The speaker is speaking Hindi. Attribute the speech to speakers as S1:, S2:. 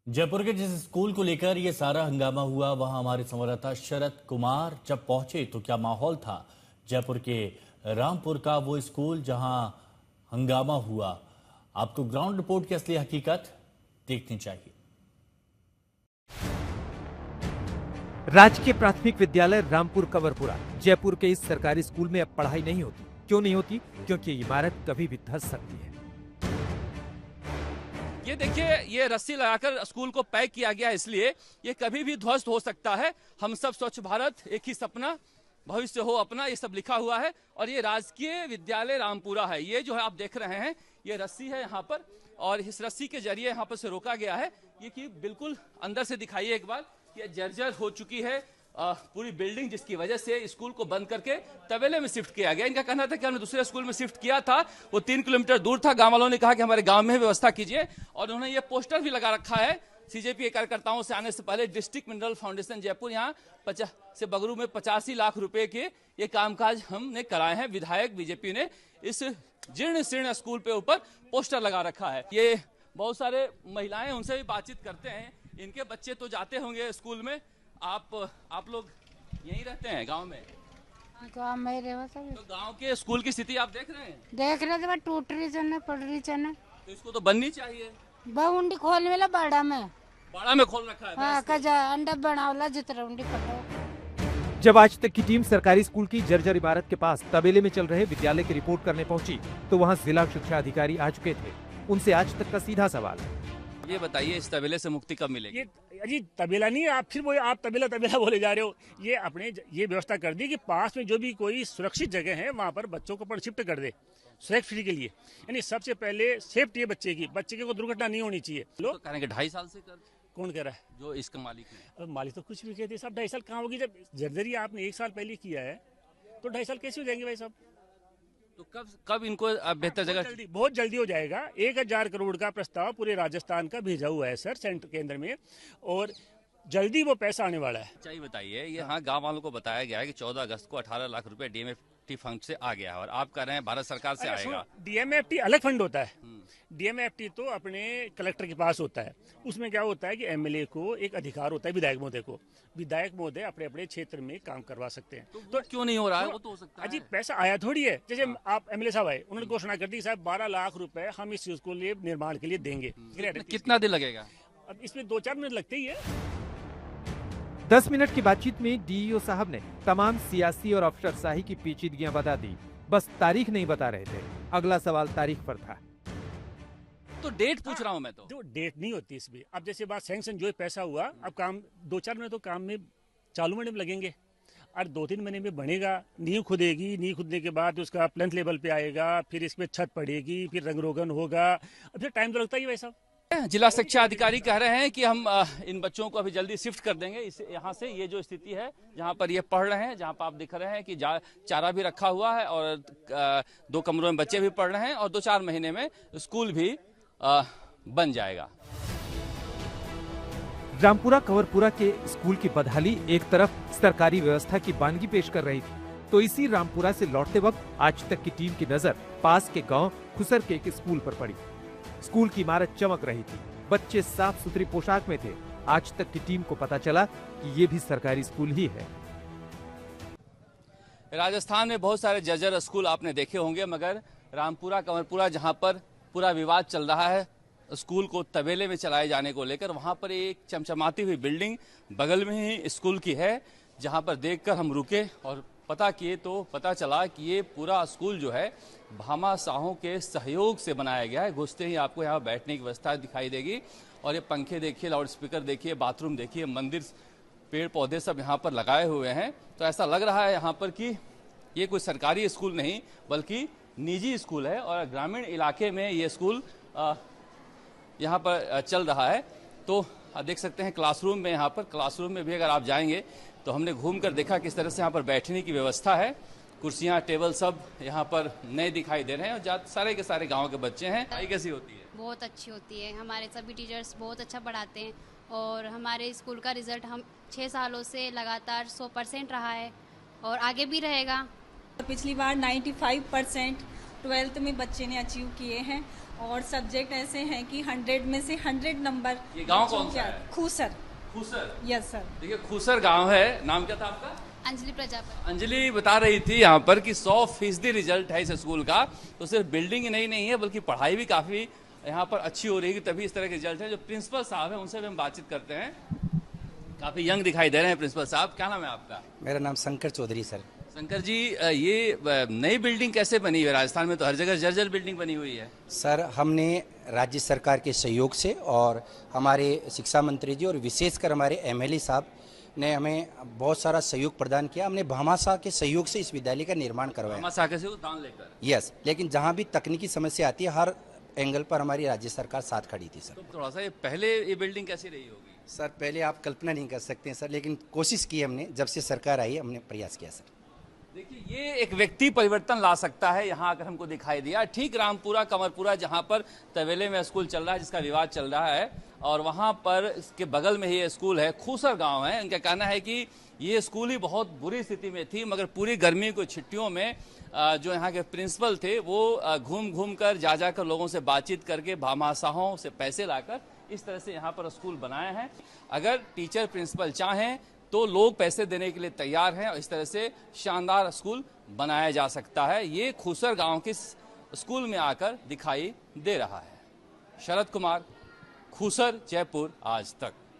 S1: जयपुर के जिस स्कूल को लेकर ये सारा हंगामा हुआ वहां हमारे संवाददाता शरद कुमार जब पहुंचे तो क्या माहौल था। जयपुर के रामपुर का वो स्कूल जहां हंगामा हुआ, आपको ग्राउंड रिपोर्ट की असली हकीकत देखनी चाहिए।
S2: राजकीय प्राथमिक विद्यालय रामपुर कंवरपुरा जयपुर के इस सरकारी स्कूल में अब पढ़ाई नहीं होती। क्यों नहीं होती? क्योंकि ये इमारत कभी भी धंस सकती है।
S3: ये देखिए, ये रस्सी लगाकर स्कूल को पैक किया गया है, इसलिए ये कभी भी ध्वस्त हो सकता है। हम सब स्वच्छ भारत, एक ही सपना, भविष्य हो अपना, ये सब लिखा हुआ है। और ये राजकीय विद्यालय रामपुरा है। ये जो है आप देख रहे हैं, ये रस्सी है यहाँ पर, और इस रस्सी के जरिए यहाँ पर से रोका गया है। ये कि बिल्कुल अंदर से दिखाइए एक बार, ये जर्जर हो चुकी है पूरी बिल्डिंग, जिसकी वजह से स्कूल को बंद करके तबेले में शिफ्ट किया गया। इनका कहना था कि हमने दूसरे स्कूल में शिफ्ट किया था, वो 3 किलोमीटर दूर था। गांव वालों ने कहा कि हमारे गांव में व्यवस्था कीजिए, और उन्होंने ये पोस्टर भी लगा रखा है। सीजेपी के कार्यकर्ताओं से आने से पहले डिस्ट्रिक्ट मिनरल फाउंडेशन जयपुर यहाँ से बगरू में 85 लाख रुपए के ये कामकाज हमने कराए हैं। विधायक बीजेपी ने इस जीर्ण शीर्ण स्कूल पे ऊपर पोस्टर लगा रखा है। ये बहुत सारे महिलाएं, उनसे भी बातचीत करते हैं। इनके बच्चे तो जाते होंगे स्कूल में। आप लोग यहीं रहते हैं गांव में?
S4: गाँव में रहे सब।
S3: तो गांव के स्कूल की स्थिति आप देख रहे हैं?
S4: देख रहे थे, टूट रही चने, पड़ रही चने।
S3: तो इसको तो बननी चाहिए।
S4: उंडी खोल मिला बाड़ा में
S3: खोल रखा है।
S4: हाँ, कजा अंडा बनावला जितना उंडी पड़ो।
S2: जब आज तक की टीम सरकारी स्कूल की जर्जर इमारत के पास तबेले में चल रहे विद्यालय की रिपोर्ट करने पहुंची तो वहां जिला शिक्षा अधिकारी आ चुके थे। उनसे आज तक का सीधा सवाल,
S3: ये बताइए, इस तबेले से मुक्ति कब मिलेगी?
S5: जी तबेला नहीं, आप फिर वो आप तबेला बोले जा रहे हो। ये अपने ये व्यवस्था कर दी कि पास में जो भी कोई सुरक्षित जगह है वहाँ पर बच्चों को पर शिफ्ट कर दे सेफ्टी के लिए। यानी सबसे पहले सेफ्टी है बच्चे की, बच्चे की कोई दुर्घटना नहीं होनी चाहिए।
S3: लोग करेंगे 2.5 साल से कर।
S5: कौन कह रहा है?
S3: जो इसका मालिक है।
S5: अब मालिक तो कुछ भी कहते हैं साहब। 2.5 साल कहाँ होगी? जब जर्जरी आपने 1 साल पहले किया है तो 2.5 साल कैसे हो जाएंगे भाई साहब?
S3: तो कब इनको बेहतर जगह?
S5: बहुत जल्दी हो जाएगा। 1000 करोड़ का प्रस्ताव पूरे राजस्थान का भेजा हुआ है सर सेंटर केंद्र में, और जल्दी वो पैसा आने वाला है।
S3: चाहिए बताइए, ये हाँ गांव वालों को बताया गया है कि 14 अगस्त को 18 लाख रुपए डीएमएफटी फंड से आ गया है, और आप कह रहे हैं भारत सरकार से आएगा।
S5: डीएमएफटी अलग फंड होता है। डीएमएफटी तो अपने कलेक्टर के पास होता है। उसमें क्या होता है कि एमएलए को एक अधिकार होता है, विधायक महोदय को। विधायक महोदय अपने अपने क्षेत्र में काम करवा सकते हैं।
S3: तो क्यों नहीं हो रहा है? वो तो हो सकता है।
S5: जी पैसा आया थोड़ी है। जैसे आप एमएलए साहब आए, उन्होंने घोषणा कर दी साहब 12 लाख रुपए हम इस चीज को लिए निर्माण के लिए देंगे।
S3: कितना दिन लगेगा?
S5: अब इसमें 2-4 मिनट लगते ही है।
S2: 10 मिनट की बातचीत में डीईओ साहब ने तमाम सियासी और अफसरशाही की पेचीदगियां बता दी, बस तारीख नहीं बता रहे थे। अगला सवाल तारीख पर था।
S3: तो डेट पूछ रहा हूं मैं। तो
S5: डेट नहीं होती इसमें। अब जैसे बात सैंक्शन जो पैसा हुआ, अब काम 2-4 महीने तो काम में चालू महीने में लगेंगे, और 2-3 महीने में बनेगा। नींव खुदेगी, नींव खुदने के बाद उसका प्लेंथ लेवल पे आएगा, फिर इसमें छत पड़ेगी, फिर रंग रोगन होगा। अब फिर टाइम तो लगता ही है भाई साहब।
S3: जिला शिक्षा अधिकारी कह रहे हैं कि हम इन बच्चों को अभी जल्दी शिफ्ट कर देंगे यहाँ से। ये जो स्थिति है जहाँ पर ये पढ़ रहे हैं, जहाँ पर आप दिख रहे हैं कि चारा भी रखा हुआ है, और 2 कमरों में बच्चे भी पढ़ रहे हैं, और 2-4 महीने में स्कूल भी बन जाएगा।
S2: रामपुरा कंवरपुरा के स्कूल की बदहाली एक तरफ सरकारी व्यवस्था की बानगी पेश कर रही थी, तो इसी रामपुरा से लौटते वक्त आज तक की टीम की नजर पास के गांव खुसर के एक स्कूल पर पड़ी। स्कूल की इमारत चमक रही थी, बच्चे साफ सुथरी पोशाक में थे। आज तक की टीम को पता चला कि ये भी सरकारी स्कूल ही है।
S3: राजस्थान में बहुत सारे जर्जर स्कूल आपने देखे होंगे, मगर रामपुरा कंवरपुरा जहां पर पूरा विवाद चल रहा है स्कूल को तबेले में चलाए जाने को लेकर, वहां पर एक चमचमाती हुई बिल्डिंग बगल में ही स्कूल की है, जहां पर देखकर हम रुके और पता किए तो पता चला कि ये पूरा स्कूल जो है भामाशाहों के सहयोग से बनाया गया है। घुसते ही आपको यहाँ बैठने की व्यवस्था दिखाई देगी, और ये पंखे देखिए, लाउड स्पीकर देखिए, बाथरूम देखिए, मंदिर, पेड़ पौधे सब यहाँ पर लगाए हुए हैं। तो ऐसा लग रहा है यहाँ पर कि ये कोई सरकारी स्कूल नहीं बल्कि निजी स्कूल है, और ग्रामीण इलाके में ये स्कूल यहाँ पर चल रहा है। तो देख सकते हैं क्लासरूम में, यहाँ पर क्लासरूम में भी अगर आप जाएंगे तो हमने घूम कर देखा किस तरह से यहाँ पर बैठने की व्यवस्था है। कुर्सियाँ, टेबल सब यहाँ पर नए दिखाई दे रहे हैं, और सारे के सारे गांव के बच्चे हैं। पढ़ाई कैसी होती है?
S6: बहुत अच्छी होती है। हमारे सभी टीचर्स बहुत अच्छा पढ़ाते हैं, और हमारे स्कूल का रिजल्ट हम 6 सालों से लगातार 100% रहा है, और आगे भी रहेगा।
S7: पिछली बार 95% 12th में बच्चे ने अचीव किए हैं, और सब्जेक्ट ऐसे हैं कि 100 में से 100 नंबर।
S3: ये गांव कौन सा है?
S7: खूसर।
S3: खूसर?
S7: Yes sir.
S3: देखिए खूसर गांव है। नाम क्या था आपका?
S6: अंजलि प्रजापति।
S3: अंजलि बता रही थी यहाँ पर कि 100% रिजल्ट है इस स्कूल का। तो सिर्फ बिल्डिंग ही नहीं है बल्कि पढ़ाई भी काफी यहाँ पर अच्छी हो रही है, तभी इस तरह के रिजल्ट है। जो प्रिंसिपल साहब है उनसे भी हम बातचीत करते हैं। काफी यंग दिखाई दे रहे हैं प्रिंसिपल साहब। क्या नाम है आपका?
S8: मेरा नाम शंकर चौधरी सर।
S3: शंकर जी, ये नई बिल्डिंग कैसे बनी है? राजस्थान में तो हर जगह जर्जर बिल्डिंग बनी हुई है।
S8: सर हमने राज्य सरकार के सहयोग से और हमारे शिक्षा मंत्री जी और विशेषकर हमारे एमएलए साहब ने हमें बहुत सारा सहयोग प्रदान किया। हमने भामाशाह के सहयोग से इस विद्यालय का निर्माण करवाया।
S3: भामाशाह के सहयोग दान लेकर?
S8: यस, लेकिन जहाँ भी तकनीकी समस्या आती है हर एंगल पर हमारी राज्य सरकार साथ खड़ी थी सर।
S3: तो थोड़ा सा ये पहले ये बिल्डिंग कैसी रही होगी?
S8: सर पहले आप कल्पना नहीं कर सकते हैं सर, लेकिन कोशिश की हमने। जब से सरकार आई हमने प्रयास किया सर।
S3: देखिए ये एक व्यक्ति परिवर्तन ला सकता है। यहाँ आकर हमको दिखाई दिया ठीक रामपुरा कमरपुरा जहाँ पर तवेले में स्कूल चल रहा है, जिसका विवाद चल रहा है, और वहाँ पर इसके बगल में ही ये स्कूल है। खूसर गांव है। इनका कहना है कि ये स्कूल ही बहुत बुरी स्थिति में थी, मगर पूरी गर्मी की छुट्टियों में जो यहाँ के प्रिंसिपल थे वो घूम घूम कर जा जाकर लोगों से बातचीत करके भामाशाहों से पैसे लाकर इस तरह से यहाँ पर स्कूल बनाए हैं। अगर टीचर प्रिंसिपल चाहें तो लोग पैसे देने के लिए तैयार हैं और इस तरह से शानदार स्कूल बनाया जा सकता है। ये खूसर गांव के स्कूल में आकर दिखाई दे रहा है। शरद कुमार, खूसर, जयपुर आज तक।